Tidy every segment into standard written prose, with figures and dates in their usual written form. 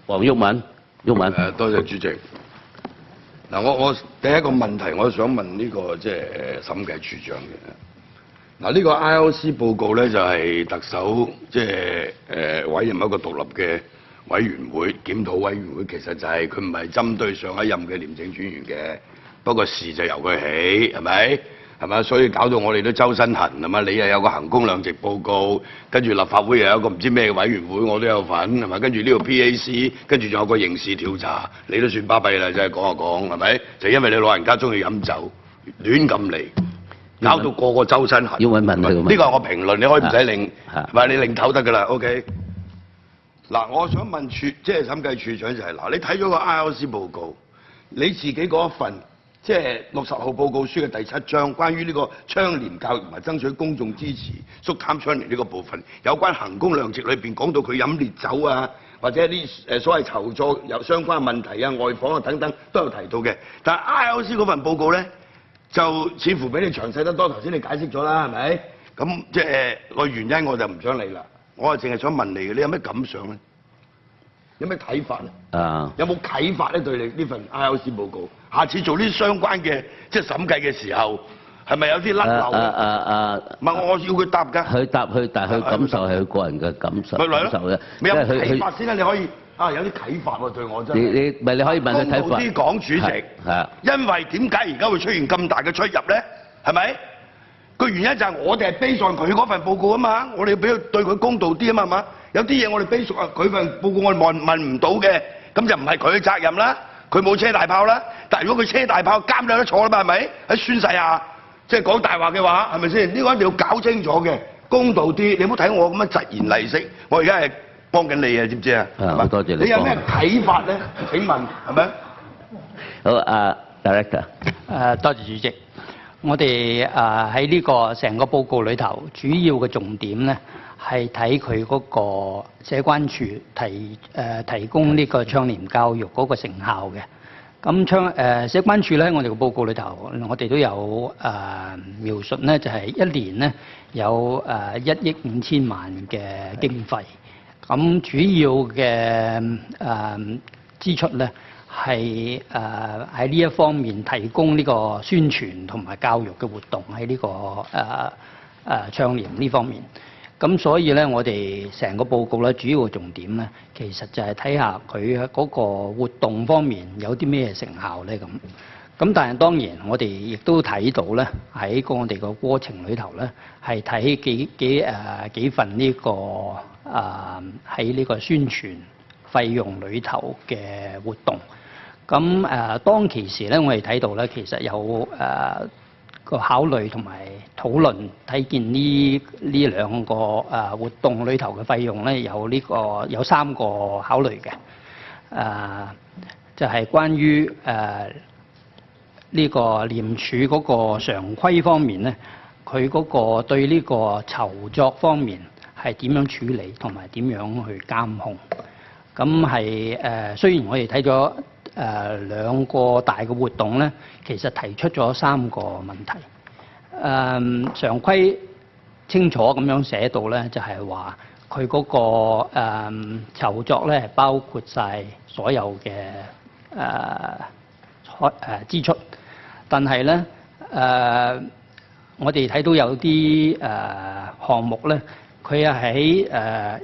黃毓民，多謝主席。嗱，我第一個問題，我想問呢個即係審計處長嘅。嗱，呢個 IOC 報告咧就係特首即係委任一個獨立嘅委員會檢討委員會，其實就係佢唔係針對上一任嘅廉政專員嘅，不過事就由佢起，係咪？係咪？所以搞到我哋都周身痕係嘛？你又有個衡工量值報告，跟住立法會又有一個唔知咩委員會，我都有份係咪？跟住呢個 PAC， 跟住仲有個刑事調查，你都算巴閉啦，真係講下講係咪？就因為你老人家中意飲酒，亂咁嚟，搞到個個周身痕。要問佢個問題。呢個係我評論，你可以唔使擰，係咪？你擰頭得㗎啦 ，OK。嗱，我想問即係審計處長就係嗱，你睇咗個 IOC 報告，你自己嗰一份。即係60號報告書嘅第7章，關於呢個倡廉教育同埋爭取公眾支持、肅貪倡廉呢個部分，有關衡工量值裏邊講到佢飲烈酒啊，或者啲所謂酬酢有相關問題啊、外訪啊等等都有提到嘅。但係 IOC 嗰份報告咧，就似乎比你詳細得多。頭先你解釋咗啦，係咪？咁即係個原因我就唔想理啦。我係淨係想問你嘅，你有咩感想咧？有咩睇法咧？有冇啟發咧？對你呢份 IOC 報告，下次做啲相關嘅即係審計嘅時候，係咪有啲甩漏？唔係我要佢答㗎。佢答佢，但係佢感受係佢個人嘅感受。咪嚟咯。嘅。有冇啟發先啦？你可以有啲啟發喎，對我真係。你可以問佢睇法。公道啲講，主席。係。因為點解而家會出現咁大嘅出入咧？係咪？個原因就係我哋係背上佢嗰份報告啊嘛，我哋要俾佢對佢公道啲啊嘛，係嘛？有啲嘢我哋背熟啊，佢份報告我哋問唔到嘅，咁就唔係佢嘅責任啦。佢冇車大炮啦，但係如果佢車大炮，監你都坐啦嘛，係咪？喺宣誓下，即係講大話嘅話，係咪先？呢個一定要搞清楚嘅，公道啲。你唔好睇我咁樣疾言厲色，我而家係幫緊你啊，知唔知啊？好多謝你。你有咩啟發咧？請問係咪？好，Director。多謝主席。我哋喺呢個成個報告裏頭，主要嘅重點咧係睇佢嗰個社關處提供呢個倡廉教育嗰個成效嘅。咁社關處咧，我哋個報告裏頭，我哋都有描述咧，就係一年咧有1億5千萬嘅經費。咁主要嘅支出咧，係喺呢一方面提供呢個宣傳同埋教育嘅活動喺呢個倡廉呢方面。咁所以咧，我哋成個報告咧，主要嘅重點咧，其實就係睇下佢嗰個活動方面有啲咩成效咧咁。咁但係當然，我哋亦都睇到咧，喺我哋個過程裏頭咧，係睇幾份呢個喺呢個宣傳費用裏頭嘅活動。咁當其時咧，我哋睇到咧，其實有個考慮同埋討論，睇見呢兩個活動裏頭嘅費用咧，有3個考慮嘅。就係關於呢個廉署嗰個常規方面咧，佢嗰個對呢個酬酢方面係點樣處理，同埋點樣去監控。咁係雖然我哋睇咗2個大嘅活動咧，其實提出咗3個問題。常規清楚咁樣寫到咧，就係話佢嗰個酬酢咧係包括晒所有嘅支出，但係咧我哋睇到有啲項目咧，佢係喺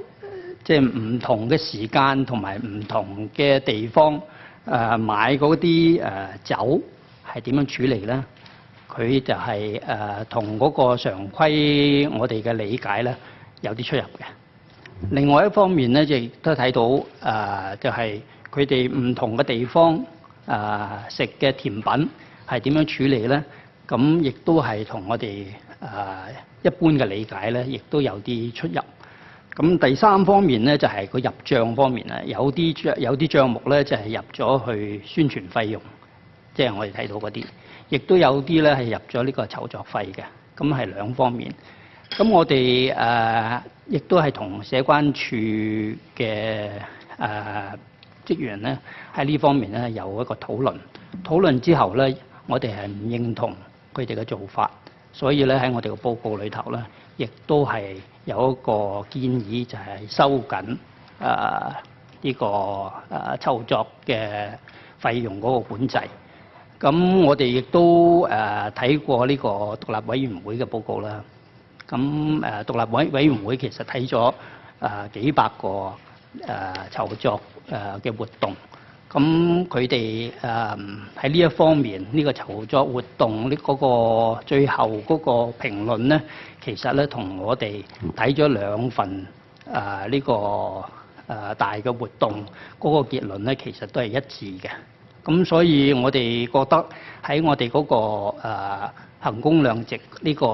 即係唔同嘅時間同埋唔同嘅地方買嗰啲酒係點樣處理咧？佢就係同嗰個常規我哋嘅理解咧有啲出入嘅。另外一方面咧，亦都睇到就係佢哋唔同嘅地方食嘅甜品係點樣處理咧？咁亦都係同我哋一般嘅理解咧，亦都有啲出入。咁第3方面咧，就係個入帳方面啊，有啲帳目咧就係入咗去宣傳費用，即係我哋睇到嗰啲。亦都有啲咧係入咗呢個酬酢費嘅，咁係2方面。咁我哋亦都係同社關處嘅職員咧喺呢方面咧有一個討論。討論之後咧，我哋係唔認同佢哋嘅做法，所以咧喺我哋嘅報告裏頭咧，亦都係有一個建議，就係收緊呢個籌作嘅費用嗰個管制。咁我哋亦都睇過呢個獨立委員會嘅報告啦。咁獨立委員會其實睇咗幾百個籌作嘅活動。咁佢哋喺呢一方面，呢個籌作活動呢嗰個最後嗰個評論咧，其實咧同我哋睇咗兩份呢個大嘅活動嗰個結論咧，其實都係一致嘅。咁所以我哋覺得喺我哋嗰個衡工量值呢個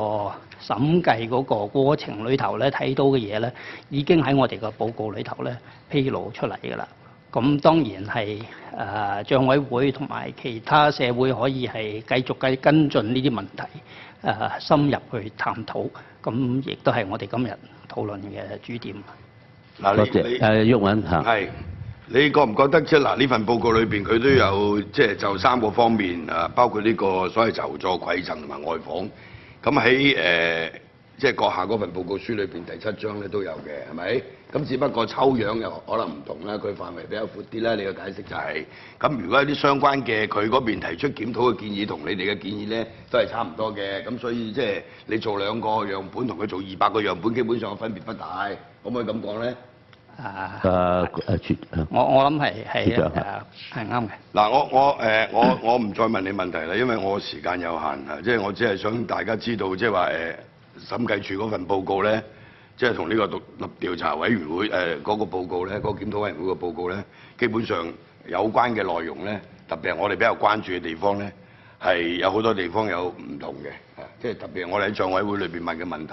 審計嗰個過程裏頭咧，睇到嘅嘢咧，已經喺我哋個報告裏頭咧披露出嚟㗎啦。咁當然係帳委會同埋其他社會可以係繼續跟進呢啲問題，深入去探討。咁亦都係我哋今日討論嘅主點。嗱，多謝毓民嚇。係，你覺唔覺得即係嗱呢份報告裏邊佢都有即係就3個方面包括呢個所謂籌作、饋贈同埋外訪。咁喺即係閣下嗰份報告書裏邊第7章咧都有嘅，係咪？咁只不過抽樣又可能唔同啦，佢範圍比較闊啲啦。你嘅解釋就係、是，咁如果有啲相關嘅，佢嗰邊提出檢討嘅建議同你哋嘅建議咧，都係差唔多嘅。咁所以即係你做2個樣本同佢做200個樣本，基本上分別不大，可唔可以咁講咧？我諗係啱嘅。嗱，我唔再問你問題啦，因為我時間有限即係我只係想大家知道，即係話審計署嗰份報告咧，即係同呢個獨立調查委員會嗰個報告咧，嗰個檢討委員會嘅報告咧，基本上有關嘅內容咧，特別係我哋比較關注嘅地方咧，係有好多地方有唔同嘅，即係特別係我哋喺帳委會裏邊問嘅問題。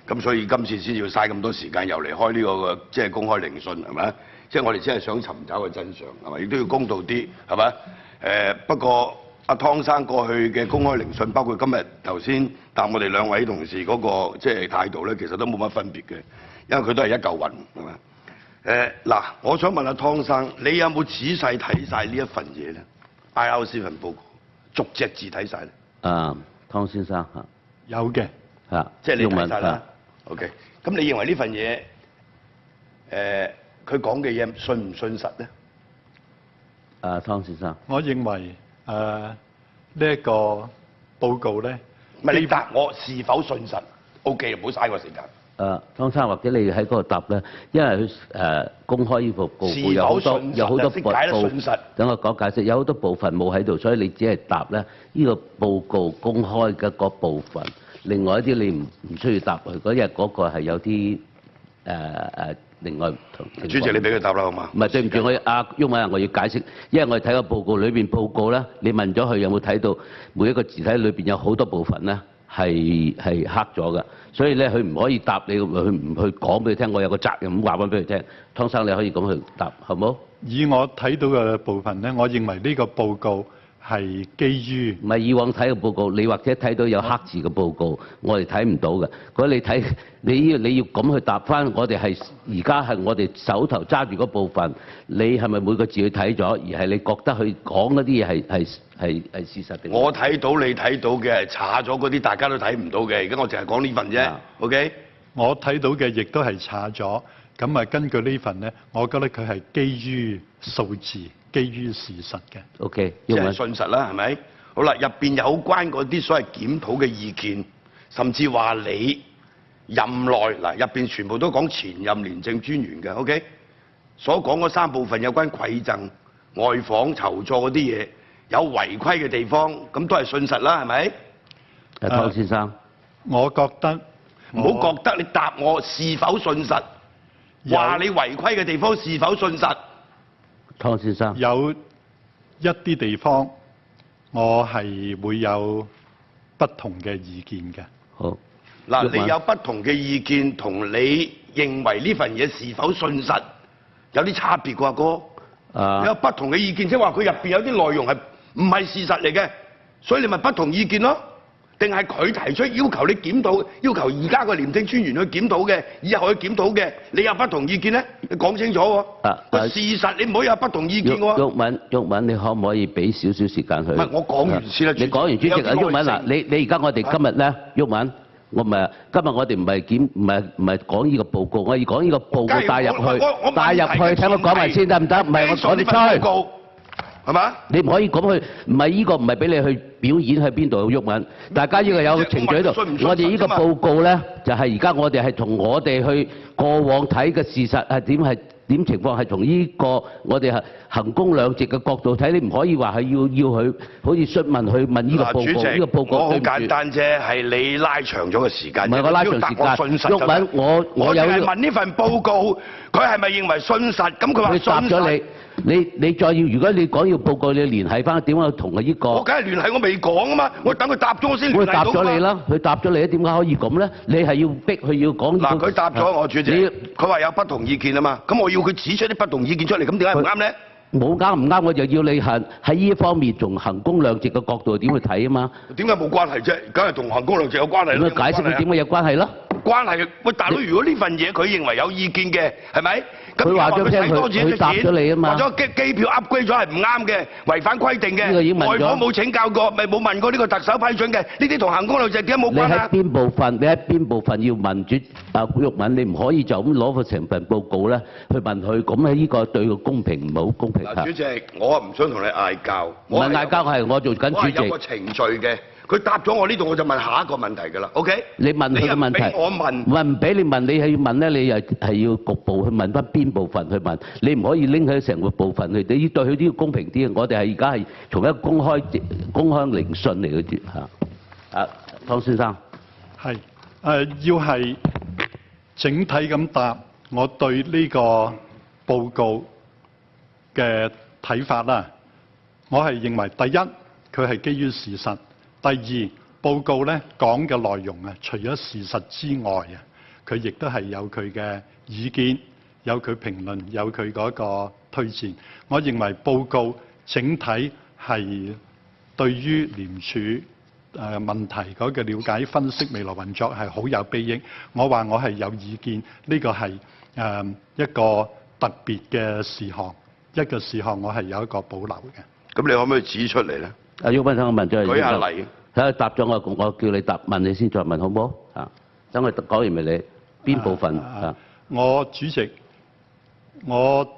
咁所以今次先要嘥咁多時間，又嚟開呢個即係公開聆訊，係咪？即係我哋只係想尋找個真相，係咪？亦都要公道啲，係咪？不過阿湯生過去嘅公開聆訊，包括今日頭先答我哋2位同事嗰個即係態度咧，其實都冇乜分別嘅，因為佢都係一嚿雲，係咪？嗱，我想問阿湯生，你有冇仔細睇晒呢一份嘢咧 ？IRC 份報告，逐隻字睇晒咧？湯先生嚇，有嘅嚇，即係你睇晒啦。OK， 咁你認為呢份嘢佢講嘅嘢信唔信實咧？湯先生，我認為呢一個報告咧，唔係你答我是否信實 ？OK， 唔好嘥個時間。湯生或者你喺嗰度答咧，因為佢公開呢部報告有好多部分，等我講解釋，有好多部分冇喺度，所以你只係答咧呢個報告公開嘅嗰部分。另外一啲你唔需要答佢，嗰日嗰個係有啲另外唔同。主席，你俾佢答啦，好嘛？唔係對唔住，我毓民，我要解釋，因為我哋睇個報告裏邊報告咧，你問咗佢有冇睇到每一個字體裏邊有好多部分咧係黑咗嘅，所以咧佢唔可以答你，佢唔去講俾佢聽，我有個責任咁話翻俾佢聽。湯生你可以咁去答，好冇？以我睇到嘅部分咧，我認為呢個報告係基於唔係以往睇嘅報告，你或者睇到有黑字嘅報告，我哋睇唔到嘅。嗰你睇你要咁去答翻，我哋係而家係我哋手頭揸住嗰部分，你係咪每個字去睇咗，而係你覺得佢講嗰啲嘢係事實定？我睇到你睇到嘅係查咗嗰啲大家都睇唔到嘅，而家我淨係講呢份啫。OK， 我睇到嘅亦都係查咗，咁啊根據呢份咧，我覺得佢係基於數字。基於事實嘅 ，OK， 即係信實啦，係咪？好啦，入邊有關嗰啲所謂檢討嘅意見，甚至話你任內嗱入邊全部都講前任廉政專員嘅 ，OK？ 所講嗰3部分有關饋贈、外訪、籌作嗰啲嘢，有違規嘅地方，咁都係信實啦，係咪？湯先生，我覺得唔好覺得，你答我是否信實？話你違規嘅地方是否信實？湯先生有一啲地方，我係會有不同嘅意見嘅。好，嗱，你有不同嘅意見，同你認為呢份嘢是否信實有啲差別㗎，阿哥。你有不同嘅意見，即係話佢入邊有啲內容係唔係事實嚟嘅，所以你咪不同意見咯。定係佢提出要求你檢討，要求而家個廉政專員去檢討嘅，以後去檢討嘅，你有不同意見咧？你講清楚喎。個事實你唔好有不同意見喎。毓民，你可唔可以俾少少時間佢？唔係，我講完先啦。你講完，主席啊，毓民嗱，你而家我哋今日咧，毓民，我唔係今日我哋唔係講呢個報告，我要講呢個報告帶入去，聽我講埋先得唔得？唔係我講你吹。係嘛？你唔可以咁去，唔係呢個唔係俾你去表演喺邊度喐緊，大家呢個有程序喺度。我哋呢個報告咧，就係而家我哋係同我哋去過往睇嘅事實係點情況，係從呢個我哋係衡工量值嘅角度睇，你唔可以話係要去好似詢問去問呢個報告。呢個報告我好簡單啫，係你拉長咗個時間。唔係我拉長時間。毓民，我有係問呢份報告，佢係咪認為信實？咁佢話信實。你再要，如果你講要報告，你聯繫翻點解同佢呢個？我梗係聯繫，我未講啊嘛，我等佢答咗我先聯繫到嘛。佢答咗你啦，佢答咗你，點解可以咁咧？你係要逼佢要講。嗱，佢答咗我主席，佢話有不同意見啊嘛，咁我要佢指出啲不同意見出嚟，咁點解唔啱咧？冇啱唔啱，我就要你喺呢一方面從衡工量值嘅角度點去睇啊嘛。點解冇關係啫？梗係同衡工量值有關係啦。咁解釋佢點解有關係咯？關係喂，大佬，如果呢份嘢佢認為有意見嘅，係咪？佢話咗聽佢答咗你啊嘛。或者機票 upgrade 咗係唔啱嘅，違反規定嘅。外訪冇請教過，咪冇問過呢個特首批准嘅，呢啲同衡工量值點解冇關啊？你喺邊部分要問毓民？你唔可以就咁攞個成份報告咧去問佢，咁喺呢個對佢公平唔係好公平。嗱，主席，我唔想同你嗌交。唔係嗌交，係我做緊主席。我係有個程序嘅。佢答咗我呢度，我就問下一個問題㗎啦。OK？你問佢嘅問題，我問，唔俾你問，你係要問咧，你係要局部去問翻邊部分去問，你唔可以拎起成個部分去，你要對佢都要公平啲。我哋係而家係從一個公開聆訊嚟嘅啫嚇。湯先生，係要係整體咁答我對呢個報告嘅睇法啦。我係認為第一，佢係基於事實。第二，報告咧講嘅內容啊，除咗事實之外啊，佢亦都係有佢嘅意見，有佢評論，有佢嗰個推薦。我認為報告整體係對於廉署問題嗰個了解、分析未來運作係好有裨益。我話我係有意見，呢個係一個特別嘅事項，一個事項我係有一個保留嘅。咁你可唔可以指出嚟咧？毓民，等我問咗你。舉下例。睇下答咗我叫你答，問你先再問好唔好？等我講完咪你邊部分？我主席，我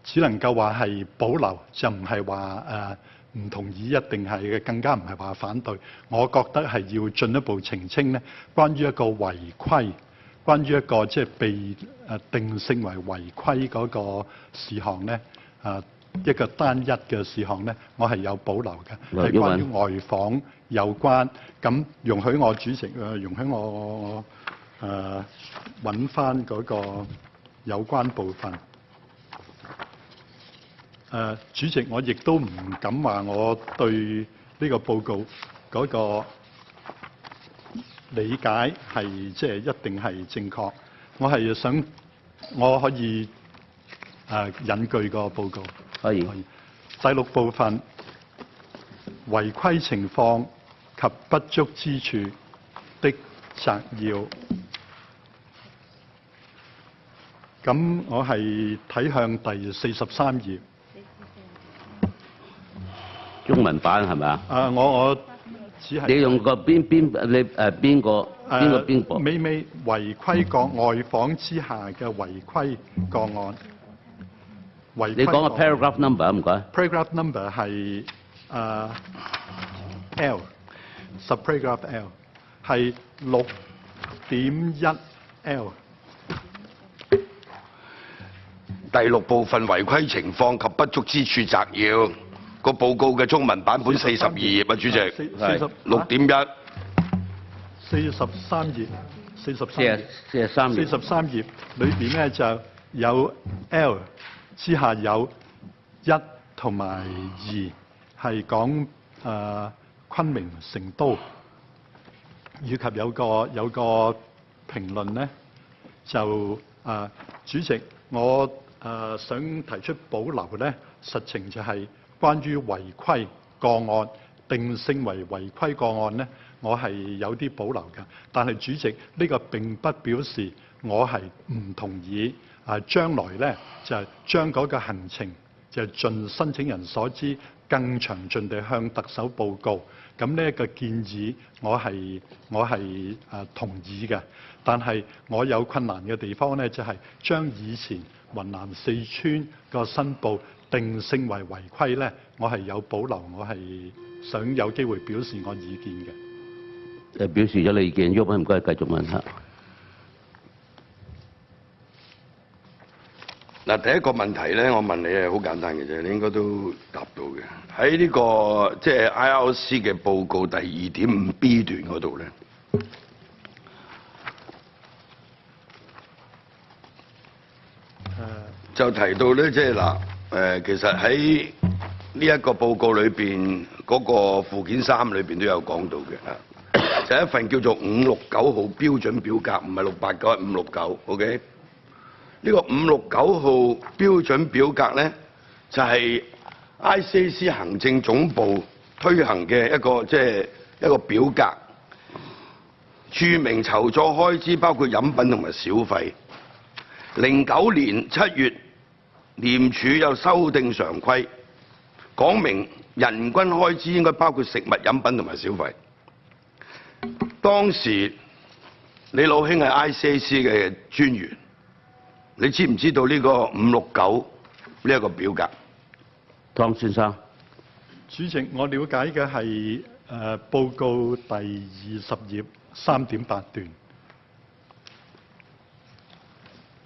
只能夠話係保留，就唔係話唔同意，一定係嘅，更加唔係話反對。我覺得係要進一步澄清咧，關於一個違規，關於一個即係被定性為違規嗰個事項咧，一個單一嘅事項咧，我係有保留嘅，係關於外訪有關。咁容許我主席容許我揾翻嗰個有關部分。主席，我亦都唔敢話我對呢個報告嗰個理解係即係一定係正確。我係想我可以引據個報告。可以。第6部分違規情況及不足之處的摘要。咁我係睇向第43頁。中文版係咪啊？我只係。你用個邊個？尾違規個外訪之下嘅違規個案。你講個 paragraph number 啊，唔該。paragraph number 係L subparagraph L 係6.1 L。第6部分違規情況及不足之處摘要，個報告嘅中文版本42頁啊，主席。係6.1。43頁，43頁裏邊咧就有 L。之下有1同埋2係講昆明成都，以及有個評論咧就主席，我想提出保留咧，實情就係關於違規個案定性為違規個案咧，我係有啲保留嘅。但係主席，呢個並不表示我係唔同意。將來咧就將嗰個行程就盡申請人所知更詳盡地向特首報告。咁呢一個建議我係同意嘅，但係我有困難嘅地方咧，就係將以前雲南四川個申報定性為違規咧，我係有保留，我係想有機會表示我意見嘅。表示咗你意見，毓民唔該繼續問下。嗱，第一個問題咧，我問你係好簡單嘅啫，你應該都答到嘅。喺呢個即係 IRC 嘅報告第2.5B 段嗰度咧，就提到咧，即係嗱，其實喺呢一個報告裏邊嗰個附件3裏邊都有講到嘅，就係一份叫做569號標準表格，唔係689，係569 ，OK？ 呢個569號標準表格咧，就係 ICAC 行政總部推行嘅一個表格，註明籌措開支包括飲品同埋小費。09年7月，廉署有修訂常規，講明人均開支應該包括食物、飲品同埋小費。當時你老兄係 ICAC 嘅專員。你知唔知道呢個569呢一個表格？湯先生，主席，我了解嘅係報告第20頁3.8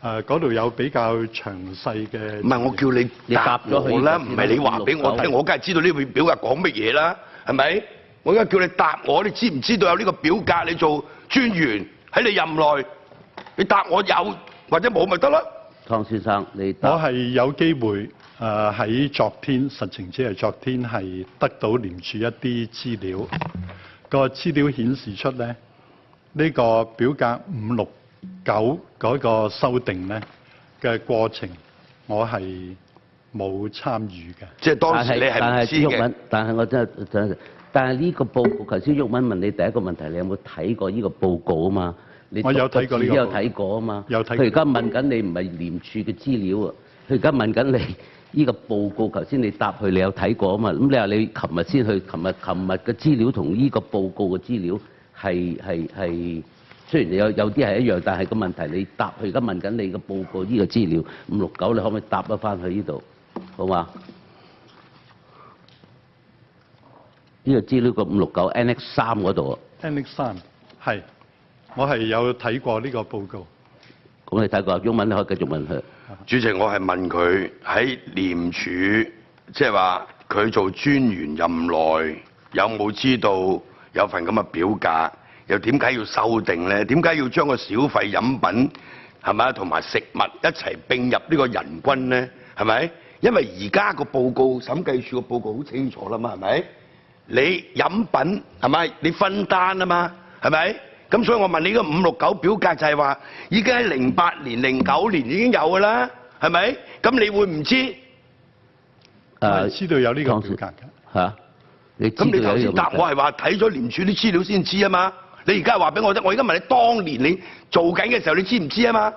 段，嗰度有比較詳細嘅。唔係，我叫你答我啦，唔係你話俾我聽，我梗係知道呢個表格講乜嘢啦，係咪？我而家叫你答我，你知唔知道有呢個表格？你做專員喺你任內，你答我有。或者冇咪得啦，湯先生，你我係有機會喺昨天，實情只係昨天係得到廉署一啲資料，個資料顯示出咧呢個表格569嗰個修訂咧嘅過程，我係冇參與嘅。即係當時你係唔知嘅。但係我真係，但係呢個報告，頭先毓民問你第一個問題，你有冇睇過呢個報告啊嘛？我有睇過呢個，有睇過啊嘛。有睇過。佢而家問緊你唔係廉署嘅資料啊，佢而家問緊你呢個報告。頭先你答佢，你有睇過啊嘛？咁你話你琴日先去，琴日嘅資料同呢個報告嘅資料係雖然有啲係一樣，但係個問題你答佢而家問緊你個報告呢個資料569，你可唔可以答得翻去呢度？好嘛？呢個資料個569 Annex 3嗰度啊。Annex 3係。我係有睇過呢個報告。咁你睇過，毓民你可以繼續問佢。主席，我係問佢喺廉署，即係話佢做專員任內有冇知道有份咁嘅表格？又點解要修訂咧？點解要將個小費飲品係咪同埋食物一齊並入呢個人均咧？係咪？因為而家個報告審計署個報告好清楚啦嘛，係咪？你飲品係咪？你分單啊嘛，係咪？咁所以我問你個569表格就係話已經喺08年、09年已經有㗎啦，係咪？咁你會唔知？知道有呢個表格㗎。嚇？咁你頭先答我係話睇咗廉署啲資料先知啊嘛？你而家話俾我聽，我而家問你當年你做緊嘅時候，你知唔知啊嘛？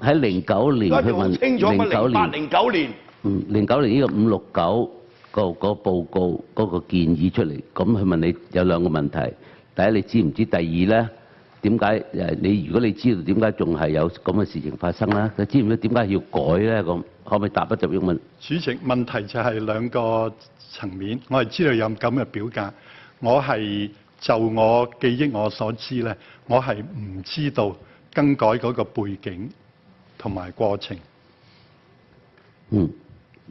喺09年佢問09年。09年呢個569個報告嗰個建議出嚟，咁佢問你有兩個問題：第一，你知唔知？第二咧？點解你如果你知道點解仲係有咁嘅事情發生咧？你知唔知點解要改咧？咁可唔可以答得就毓民？主席，問題就係兩個層面。我係知道有咁嘅表格，我係就我記憶我所知咧，我係唔知道更改嗰個背景同埋過程。毓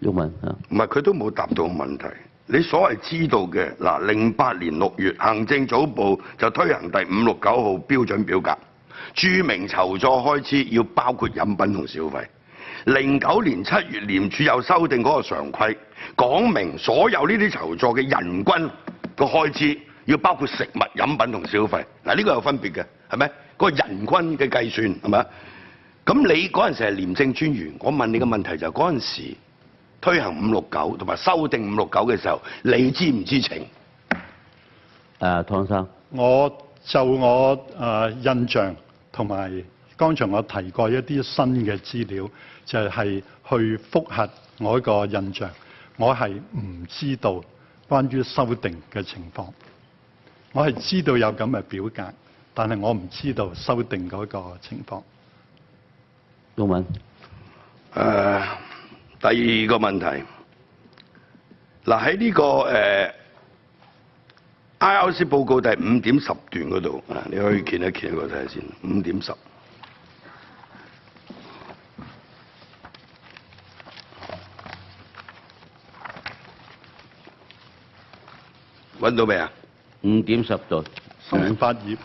民啊，唔係佢都冇答到問題。你所謂知道嘅嗱，08年6月，行政總部就推行第569號標準表格，註明籌措開支要包括飲品同小費。09年7月，廉署又修訂嗰個常規，講明所有呢啲籌措嘅人均個開支要包括食物、飲品同小費。嗱，呢個有分別嘅，係咪？嗰個人均嘅計算係咪？咁你嗰陣時係廉政專員，我問你嘅問題就係嗰陣時推行569同埋修訂569嘅時候，你知唔知情？湯生，我印象同埋剛才我提過一啲新嘅資料，就係去覆核我一個印象。我係唔知道關於修訂嘅情況。我係知道有咁嘅表格，但係我唔知道修訂嗰個情況。毓民。第二個問題，嗱喺呢個IRC 報告第5.10段嗰度，你可以見一見嗰個睇下先，5.10。揾到未啊？5.10度。38頁。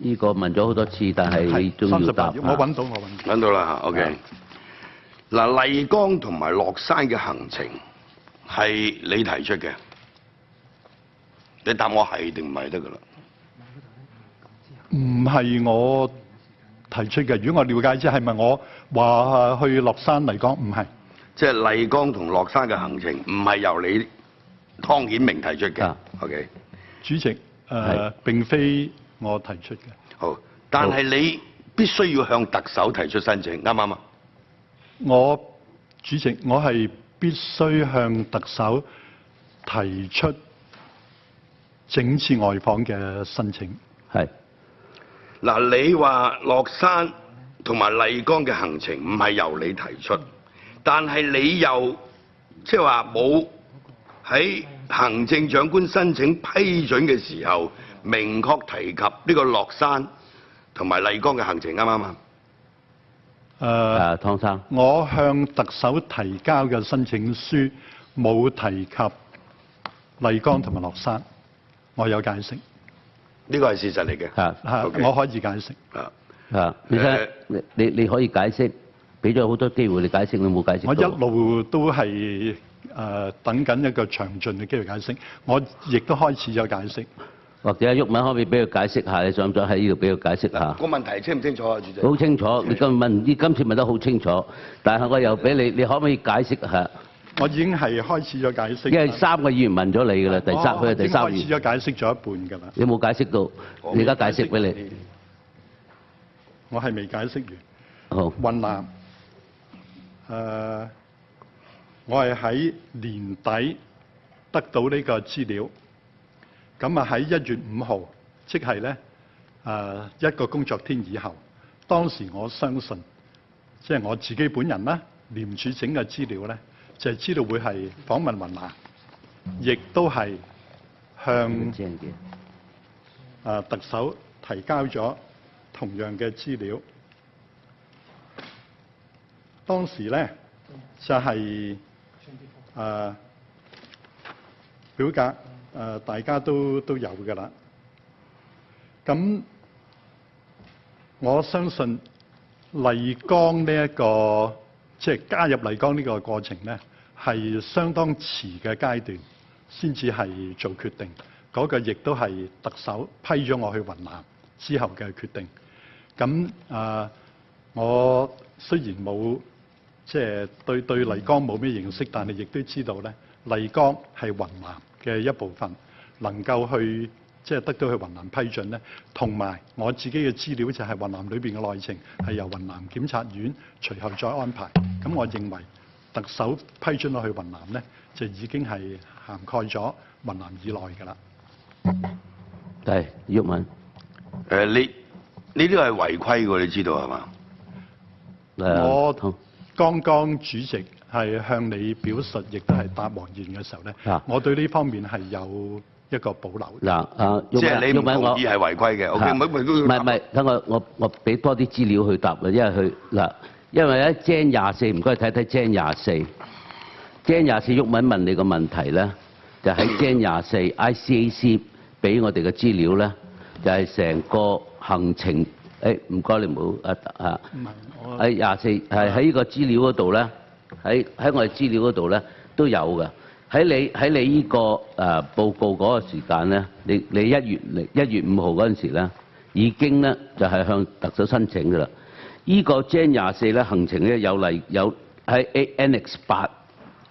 呢個問咗好多次，但係你都要答。我揾到。揾到啦嚇 ，OK。嗱，麗江同埋落山嘅行程係你提出嘅，你答我係定唔係得㗎啦？唔係我提出嘅。如果我了解啫，係咪我話去落山麗江？唔係。即係麗江同落山嘅行程唔係由你湯顯明提出嘅。OK。主席，並非我提出嘅。好，但係你必須要向特首提出申請，啱唔啱啊？主席，我係必須向特首提出整次外訪嘅申請。係。嗱，你話落山同埋麗江嘅行程唔係由你提出，但係你又即係話冇喺行政長官申請批准嘅時候，明確提及呢個落山同埋麗江嘅行程，啱唔啱啊？湯生，我向特首提交嘅申請書冇提及麗江同埋落山，我有解釋。呢個係事實嚟嘅。我可以解釋。你可以解釋，俾咗好多機會你解釋，你冇解釋到。我一路都係等緊一個詳盡嘅機會解釋，我亦都開始咗解釋。或者毓民可唔可以俾佢解釋下？你想唔想喺呢度俾佢解釋下？個問題清唔清楚啊，主席？好清楚，你今次問得好清楚，但係我又俾你，你可唔可以解釋下？我已經係開始咗解釋。因為3個議員問咗你㗎啦，佢係第三議員。開始咗解釋咗一半㗎啦。你冇解釋到，你而家解釋俾你。我係未解釋完。好。雲南，我係喺年底得到呢個資料。咁啊喺1月5號，即係咧一個工作天以後，當時我相信，即係我自己本人啦，廉署整嘅資料咧，就係知道會係訪問雲南，亦都係向特首提交咗同樣嘅資料。當時咧就係表格。大家都有㗎啦。咁我相信麗江呢一個即係加入麗江呢個過程咧，係相當遲嘅階段先至係做決定。嗰個亦都係特首批咗我去雲南之後嘅決定。咁我雖然冇即係對麗江冇咩認識，但係亦都知道咧，麗江係雲南嘅一部分，能夠去即係得到去雲南批准咧，同埋我自己嘅資料就係雲南裏邊嘅內情係由雲南檢察院隨後再安排。咁我認為特首批准我去雲南咧，就已經係涵蓋咗雲南以內㗎啦。係毓民。你呢個係違規㗎，你知道係嘛？我剛剛主席係向你表述，亦都係答黃議員嘅時候咧，我對呢方面係有一個保留。即係你唔同意係違規嘅。OK，唔係，等我俾多啲資料去答啦，因為咧 Gen 24，唔該睇睇 Gen 24。Gen 24毓民問你個問題咧，就喺 Gen 24 ICAC 俾我哋嘅資料咧，就係成個行程。唔該你唔好喺24係喺呢個資料嗰度咧，喺我哋資料嗰度咧都有嘅。喺你呢個報告嗰個時間咧，你1月5號嗰陣時咧，已經咧就係向特首申請㗎啦。呢個 Gen 24咧行程咧有喺 Annex 8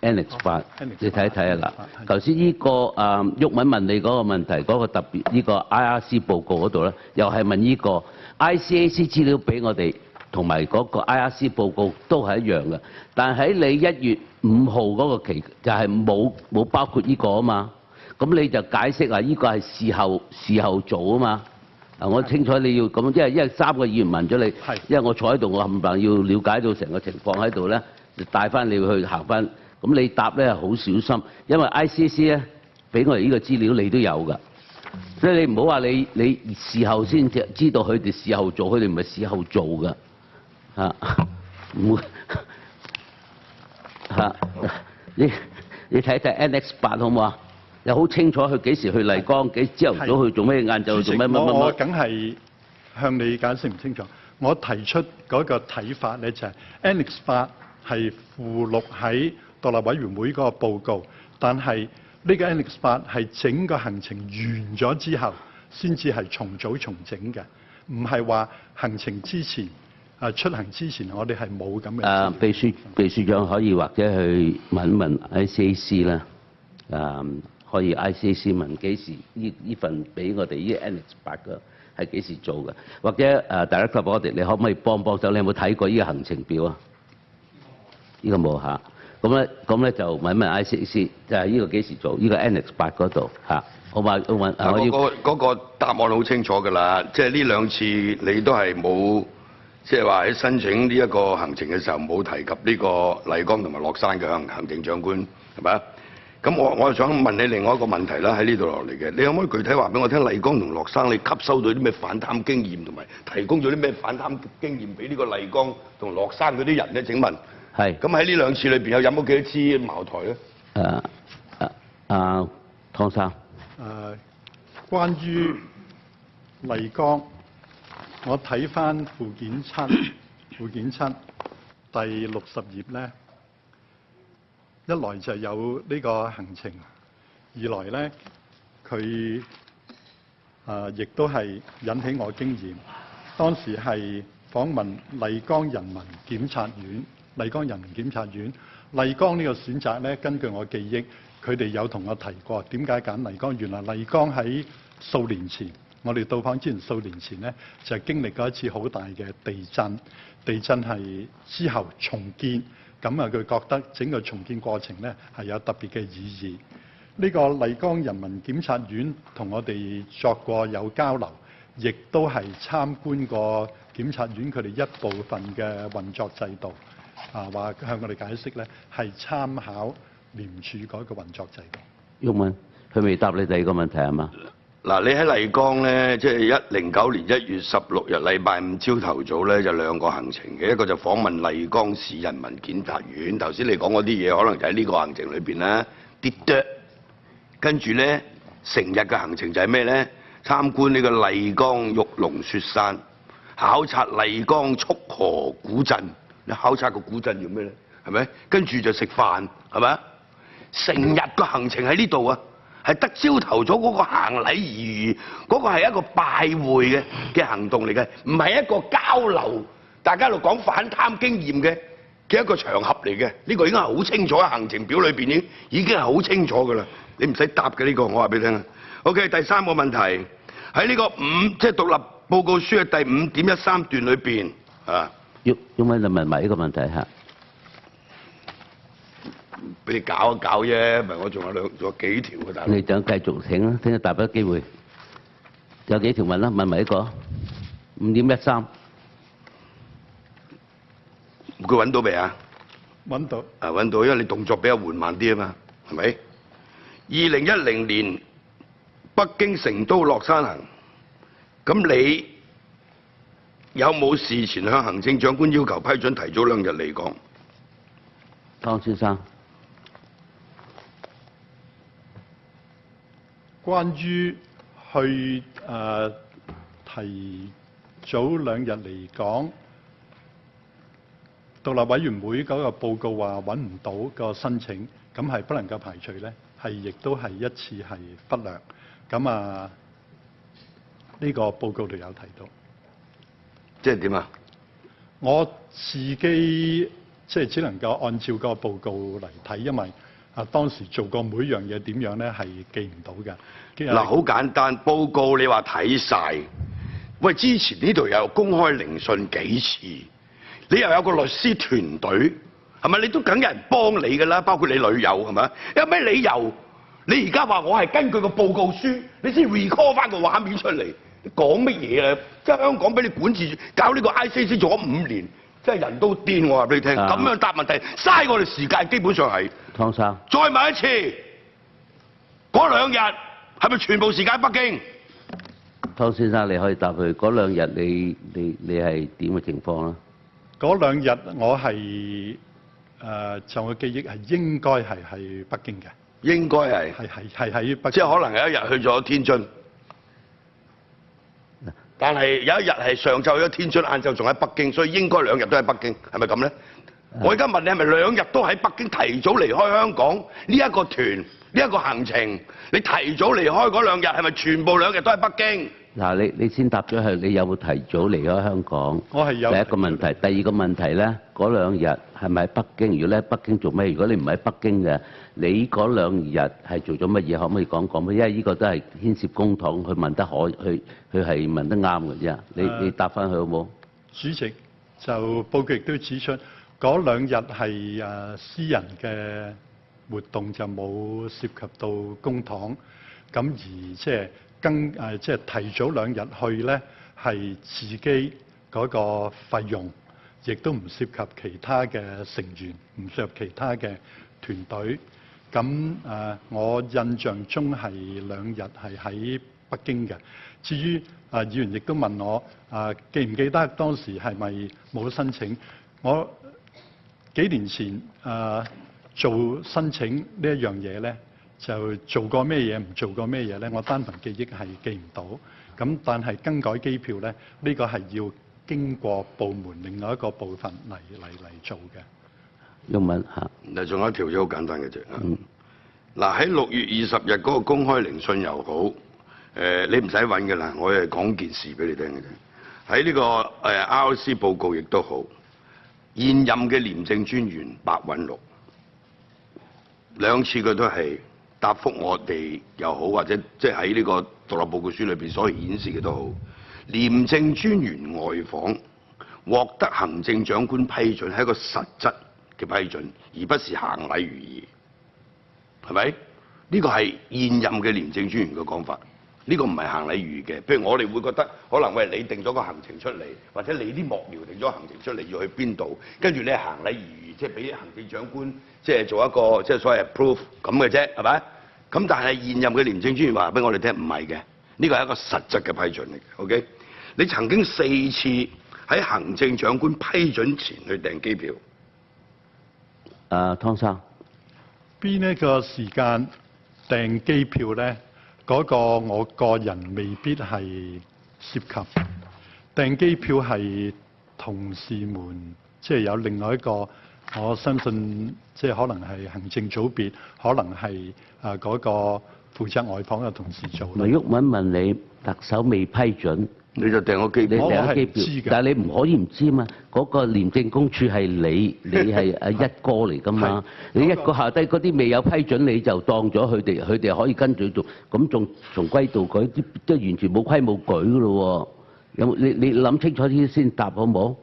Annex 8，你睇一睇啊嗱。頭先呢個毓民問你嗰個問題，嗰個特別呢個 IRC 報告嗰度咧，又係問呢個 ICAC 資料俾我哋，同埋嗰個 IRC 報告都係一樣嘅。但喺你1月5號嗰個期就係冇包括呢個啊嘛。咁你就解釋話呢個係事後做啊嘛。我清楚你要咁，因為3個議員問咗你，因為我坐喺度，我冚唪唥要了解到成個情況喺度咧，就帶翻你去行翻。咁你答咧好小心，因為 ICAC 咧俾我哋呢個資料你都有㗎，所以你唔好話你事後先知道佢哋事後做，佢哋唔係事後做㗎，唔會你睇睇 Annex 8好唔好啊？又好清楚佢幾時去麗江，朝頭早去做咩，晏晝做咩乜乜乜。我梗係向你解釋唔清楚。我提出嗰個睇法咧就係 Annex 8係附錄喺獨立委員會嗰個報告，但係呢個 Annex 8係整個行程完咗之後先至係重組重整嘅，唔係話行程之前出行之前我哋係冇咁嘅。秘書長可以或者去問問 ICAC 啦，可以 ICAC 問幾時呢份俾我哋呢 Annex 8嘅係幾時做嘅，或者Director 我哋你可唔可以幫手？你有冇睇過呢個行程表啊？呢個冇嚇，咁咧就問問 ICAC 就係呢個幾時做？呢個 Annex 8嗰度嚇，好嘛？嗰個答案好清楚㗎啦，即係呢2次你都係冇，即係話喺申請呢一個行程嘅時候冇提及呢個麗江同埋落山嘅行政長官係咪啊？咁我想問你另外一個問題啦，喺呢度落嚟嘅，你可唔可以具體話俾我聽，麗江同落山你吸收到啲咩反貪經驗，同埋提供咗啲咩反貪經驗俾呢個麗江同落山嗰啲人咧？請問係。咁喺呢2次裏邊有冇幾多支茅台咧？湯生。關於麗江，我睇翻附件7第60頁咧。一來就有呢個行程，二來咧佢亦都係引起我經驗。當時係訪問麗江人民檢察院，麗江呢個選擇咧，根據我記憶，佢哋有同我提過點解揀麗江。原來麗江喺數年前，我哋到訪之前數年前咧，就係經歷過一次好大嘅地震，地震係之後重建。咁佢覺得整個重建過程咧係有特別嘅意義。呢個麗江人民檢察院同我哋作過有交流，亦都係參觀過檢察院佢哋一部分嘅運作制度。話向我哋解釋咧係參考廉署嗰個運作制度。毓民，佢未答你第二個問題係嘛？嗱，你喺麗江咧，即係09年1月16日禮拜5朝頭早咧，就2個行程嘅，一個就訪問麗江市人民檢察院。頭先你講嗰啲嘢，可能就喺呢個行程裏邊啦，啲啄。跟住咧，成日嘅行程就係咩咧？參觀呢個麗江玉龍雪山，考察麗江束河古鎮。你考察個古鎮要咩咧？係咪？跟住就食飯，係咪？成日個行程喺呢度啊！係得朝頭早嗰個行禮而餘，嗰個係一個拜會嘅行動嚟嘅，唔係一個交流，大家喺度講反貪經驗嘅一個場合嚟嘅。呢個已經係好清楚，喺行程表裏邊已經係好清楚㗎啦。你唔使答嘅呢個，我話俾你聽啊。OK， 第3個問題喺呢個即係獨立報告書嘅第5.13段裏邊啊。毓民就問埋呢個問題嚇。俾你搞一搞啫，唔係我仲有幾條嘅大佬。你想繼續請啦，聽日大把機會。有幾條問啦，問埋呢個5.13。佢揾到未啊？揾到。揾到，因為你動作比較緩慢啲啊嘛，係咪？2010年北京、成都、落山行，咁你有冇事前向行政長官要求批准提早2日嚟港？湯先生。關於去提早2日嚟港，獨立委員會嗰個報告話揾唔到個申請，咁係不能夠排除咧，係亦都係一次係忽略。咁呢個報告度有提到。即係點啊？我自己即係只能夠按照個報告嚟睇，因為當時做過每樣嘢點樣咧係記唔到嘅。嗱，好簡單，報告你話睇晒，喂，之前呢度又公開聆訊幾次，你又有個律師團隊，係咪？你都梗有人幫你㗎啦，包括你女友係咪？有咩理由？你而家話我係根據個報告書，你先 recall 翻個畫面出嚟，你講乜嘢啊？即係香港俾你管治搞呢個 ICC 做咗5年，真係人都癲，我話俾你聽。咁樣答問題，嘥我哋時間，基本上係。湯生，再問一次，嗰2日係咪全部時間喺北京？湯先生，你可以答佢嗰2日你係點嘅情況啦？嗰2日我係就我記憶係應該係喺北京嘅。應該係喺北京，即係可能有一日去咗天津，但係有一日係上晝去咗天津，晏晝仲喺北京，所以應該2日都喺北京，係咪咁咧？我而家問你係咪2日都喺北京提早離開香港呢一個團呢一個行程？你提早離開嗰2日係咪全部2日都喺北京？嗱，你先答咗佢，你有冇提早離開香港？我係有。第一個問題，第二個問題咧，嗰2日係咪喺北京？如果你喺北京做咩？如果你唔喺北京嘅，你嗰2日係做咗乜嘢？可唔可以講講？因為呢個都係牽涉公帑，佢問得佢係問得啱嘅啫。你答翻佢好冇？主席就報告亦都指出，嗰2日係私人嘅活動，就冇涉及到公帑，咁而即係即係提早2日去咧，係自己嗰個費用，亦都唔涉及其他嘅成員，唔涉及其他嘅團隊。咁我印象中係2日係喺北京嘅。至於議員亦都問我記唔記得當時係咪冇申請？我幾年前做申請呢一樣嘢咧，就做過咩嘢，唔做過咩嘢咧？我單憑記憶係記唔到。咁但係更改機票咧，呢個係要經過部門另外一個部分嚟做嘅。毓民嚇。嗱，仲有一條嘢好簡單嘅啫。嗱，喺6月20日嗰個公開聆訊又好，你唔使揾嘅啦，我係講件事俾你聽嘅啫。喺呢個RC 報告亦都好，現任嘅廉政專員白韞六2次佢都係答覆我哋又好，或者即係喺呢個獨立報告書裏邊所顯示嘅都好，廉政專員外訪獲得行政長官批准係一個實質嘅批准，而不是行禮如儀，係咪？呢個係現任嘅廉政專員嘅講法，呢個唔係行禮如儀嘅。譬如我哋會覺得可能喂你定咗個行程出嚟，或者你啲幕僚定咗行程出嚟要去邊度，跟住你行禮如儀，即係俾行政長官即係做一個即係所謂 approve 咁嘅啫，係咪？咁但係現任嘅廉政專員話俾我哋聽唔係嘅，呢個係一個實質嘅批准嚟嘅。OK， 你曾經4次喺行政長官批准前去訂機票。湯生，邊一個時間訂機票咧？嗰個我個人未必係涉及。訂機票係同事們，即係有另外一個，我相信即係可能係行政組別，可能係嗰個負責外訪嘅同事做。毓民問你，特首未批准，你就訂個機票，你訂機票，但係你唔可以唔知嘛？嗰個廉政公署係你係一哥嚟㗎嘛？你一個下低嗰啲未有批准，你就當咗佢哋可以跟住做，咁仲從歸到佢啲都完全冇規冇矩㗎咯喎！有你諗清楚啲先答好冇？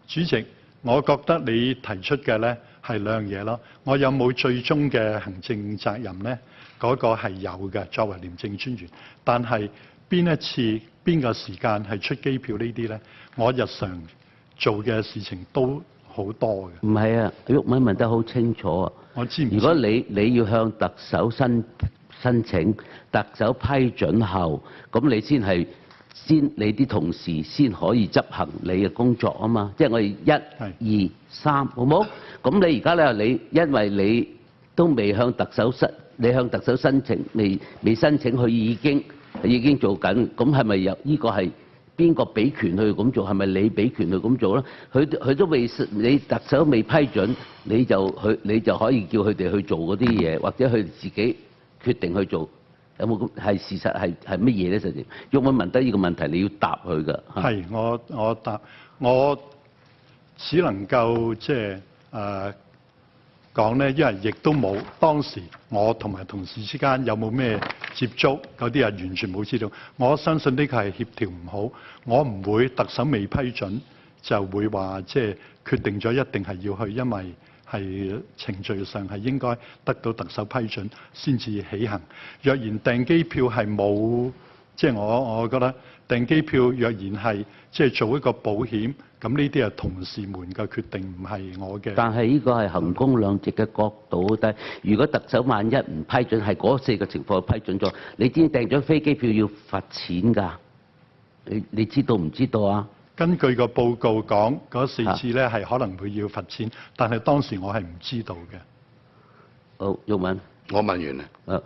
主席，我覺得你提出嘅咧係2樣嘢咯。我有冇最終嘅行政責任咧？嗰個係有嘅，作為廉政專員，但係邊一次邊個時間係出機票呢啲咧？我日常做嘅事情都好多嘅。唔係啊，毓民問得好清楚啊！我知唔知？如果你要向特首申請，特首批准後，咁你你啲同事先可以執行你嘅工作啊嘛。即係我哋1、2、3，好冇？咁你而家咧，因為你都未向特首申請，未申請，佢已經做緊，咁係咪有呢個係邊個俾權去咁做？係咪你俾權去咁做咧？佢都未，你特首未批准，你就可以叫佢哋去做嗰啲嘢，或者佢自己決定去做，有冇咁係事實係乜嘢咧？實際毓民問得呢個問題，你要答佢㗎。係我答我只能夠即係講咧，因為亦都冇當時我同埋同事之間有冇咩接觸，嗰啲人完全冇知道。我相信呢個係協調唔好，我唔會特首未批准就會話即係決定咗一定係要去，因為係程序上係應該得到特首批准先至起行。若然訂機票係冇，即係我覺得訂機票若然係即係做一個保險。咁呢啲係同事們嘅決定，唔係我嘅。但係呢個係衡工量值嘅角度，但係如果特首萬一唔批准，係嗰4個情況批准咗，你知訂咗飛機票要罰錢㗎？你知道唔知道啊？根據個報告講，嗰4次咧係可能會要罰錢，但係當時我係唔知道嘅。好，毓民，我問完啦。